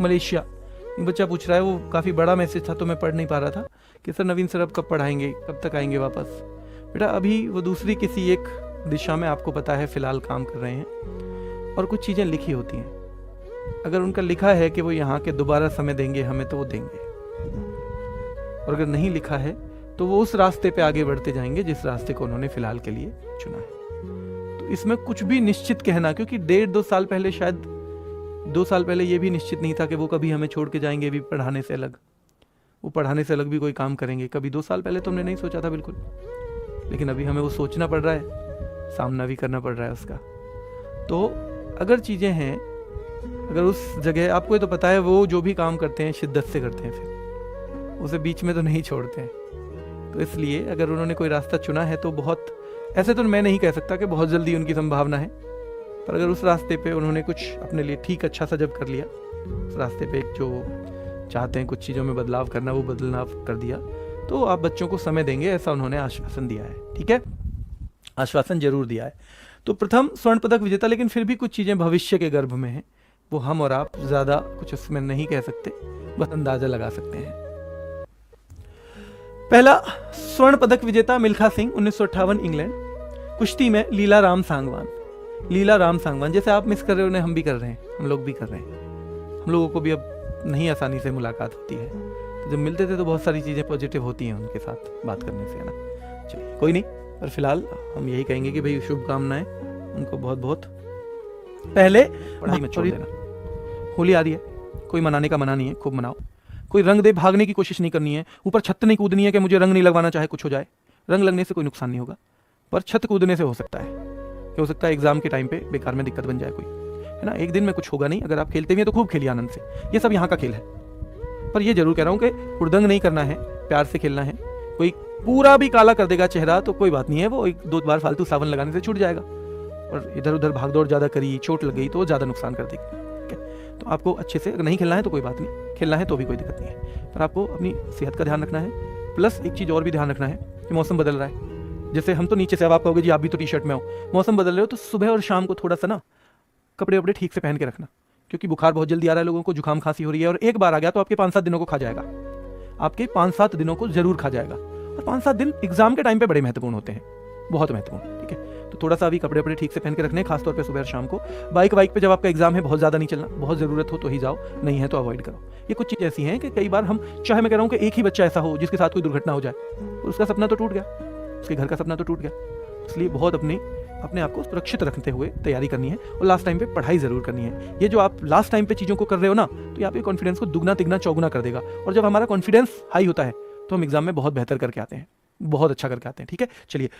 Malaysia. एक बच्चा पूछ रहा है, वो काफ़ी बड़ा मैसेज था तो मैं पढ़ नहीं पा रहा था, कि सर नवीन सर अब कब पढ़ाएंगे, कब तक आएंगे वापस। बेटा अभी वो दूसरी किसी एक दिशा में आपको पता है फ़िलहाल काम कर रहे हैं, और कुछ चीज़ें लिखी होती हैं। अगर उनका लिखा है कि वो यहाँ के दोबारा समय देंगे हमें, तो वो देंगे, और अगर नहीं लिखा है तो वो उस रास्ते पे आगे बढ़ते जाएंगे जिस रास्ते को उन्होंने फ़िलहाल के लिए चुना है। तो इसमें कुछ भी निश्चित कहना, क्योंकि 1.5-2 साल पहले, शायद 2 साल पहले ये भी निश्चित नहीं था कि वो कभी हमें छोड़ के जाएंगे भी पढ़ाने से अलग, वो पढ़ाने से अलग भी कोई काम करेंगे। कभी 2 साल पहले तो हमने नहीं सोचा था बिल्कुल, लेकिन अभी हमें वो सोचना पड़ रहा है, सामना भी करना पड़ रहा है उसका। तो अगर चीज़ें हैं, अगर उस जगह, आपको ये तो पता है वो जो भी काम करते हैं शिद्दत से करते हैं, फिर उसे बीच में तो नहीं छोड़ते हैं। तो इसलिए अगर उन्होंने कोई रास्ता चुना है तो बहुत, ऐसे तो मैं नहीं कह सकता कि बहुत जल्दी उनकी संभावना है, पर अगर उस रास्ते पे उन्होंने कुछ अपने लिए ठीक अच्छा सा जब कर लिया, उस रास्ते पे जो चाहते हैं कुछ चीज़ों में बदलाव करना, वो बदलाव कर दिया, तो आप बच्चों को समय देंगे, ऐसा उन्होंने आश्वासन दिया है। ठीक है, आश्वासन जरूर दिया है। तो प्रथम स्वर्ण पदक विजेता, लेकिन फिर भी कुछ चीज़ें भविष्य के गर्भ में हैं, वो हम और आप ज़्यादा कुछ उसमें नहीं कह सकते, बस अंदाज़ा लगा सकते हैं। पहला स्वर्ण पदक विजेता मिल्खा सिंह, 1958, इंग्लैंड। कुश्ती में लीला राम सांगवान। लीला राम सांगवान, जैसे आप मिस कर रहे हो उन्हें, हम भी कर रहे हैं, हम लोग भी कर रहे हैं। हम लोगों को भी अब नहीं आसानी से मुलाकात होती है, तो जब मिलते थे तो बहुत सारी चीज़ें पॉजिटिव होती हैं उनके साथ बात करने से, है ना। चलिए कोई नहीं, पर फिलहाल हम यही कहेंगे कि भाई शुभकामनाएं उनको बहुत बहुत। पहले पढ़ाई मत छोड़ देना। होली आ रही है, कोई मनाने का मना नहीं है, खूब मनाओ। कोई रंग दे भागने की कोशिश नहीं करनी है, ऊपर छत नहीं कूदनी है कि मुझे रंग नहीं लगवाना, चाहे कुछ हो जाए। रंग लगने से कोई नुकसान नहीं होगा, पर छत कूदने से हो सकता है कि हो सकता है एग्जाम के टाइम पे बेकार में दिक्कत बन जाए कोई, है ना। एक दिन में कुछ होगा नहीं, अगर आप खेलते भी हैं तो खूब खेलिए आनंद से, ये सब यहाँ का खेल है। पर ये जरूर कह रहा हूँ कि हुड़दंग नहीं करना है, प्यार से खेलना है। कोई पूरा भी काला कर देगा चेहरा तो कोई बात नहीं है, वो 1-2 बार फालतू साबुन लगाने से छूट जाएगा। और इधर उधर भागदौड़ ज़्यादा करी, चोट लग गई तो वो ज़्यादा नुकसान कर देगी। ठीक है, तो आपको अच्छे से, अगर नहीं खेलना है तो कोई बात नहीं, खेलना है तो भी कोई दिक्कत नहीं है, पर आपको अपनी सेहत का ध्यान रखना है। प्लस एक चीज़ और भी ध्यान रखना है कि मौसम बदल रहा है। जैसे हम तो नीचे से, अब आप कहोगे जी आप भी तो टी शर्ट में हो, मौसम बदल रहे हो तो सुबह और शाम को थोड़ा सा ना कपड़े वपड़े ठीक से पहन के रखना, क्योंकि बुखार बहुत जल्दी आ रहा है लोगों को, जुकाम खांसी हो रही है, और एक बार आ गया तो आपके 5-7 दिनों को खा जाएगा, आपके 5-7 दिनों को जरूर खा जाएगा। और 5-7 दिन एग्जाम के टाइम पे बड़े महत्वपूर्ण होते हैं, बहुत महत्वपूर्ण। ठीक है, तो थोड़ा सा अभी कपड़े वपड़े ठीक से पहन के रखने, खासतौर पे सुबह और शाम को। बाइक पे जब आपका एग्जाम है बहुत ज़्यादा नहीं चलना, बहुत ज़रूरत हो तो ही जाओ, नहीं है तो अवॉइड करो। ये कुछ चीज़ ऐसी हैं कि कई बार हम, चाहे मैं कह रहा हूँ कि एक ही बच्चा ऐसा हो जिसके साथ कोई दुर्घटना हो जाए, तो उसका सपना तो टूट गया, उसके घर का सपना तो टूट गया। इसलिए बहुत अपने आप को सुरक्षित रखते हुए तैयारी करनी है, और लास्ट टाइम पे पढ़ाई जरूर करनी है। ये जो आप लास्ट टाइम पे चीज़ों को कर रहे हो ना, तो यहाँ पे कॉन्फिडेंस को दुगना तिगना चौगुना कर देगा, और जब हमारा कॉन्फिडेंस हाई होता है तो हम एग्जाम में बहुत बेहतर करके आते हैं, बहुत अच्छा करके आते हैं। ठीक है, चलिए।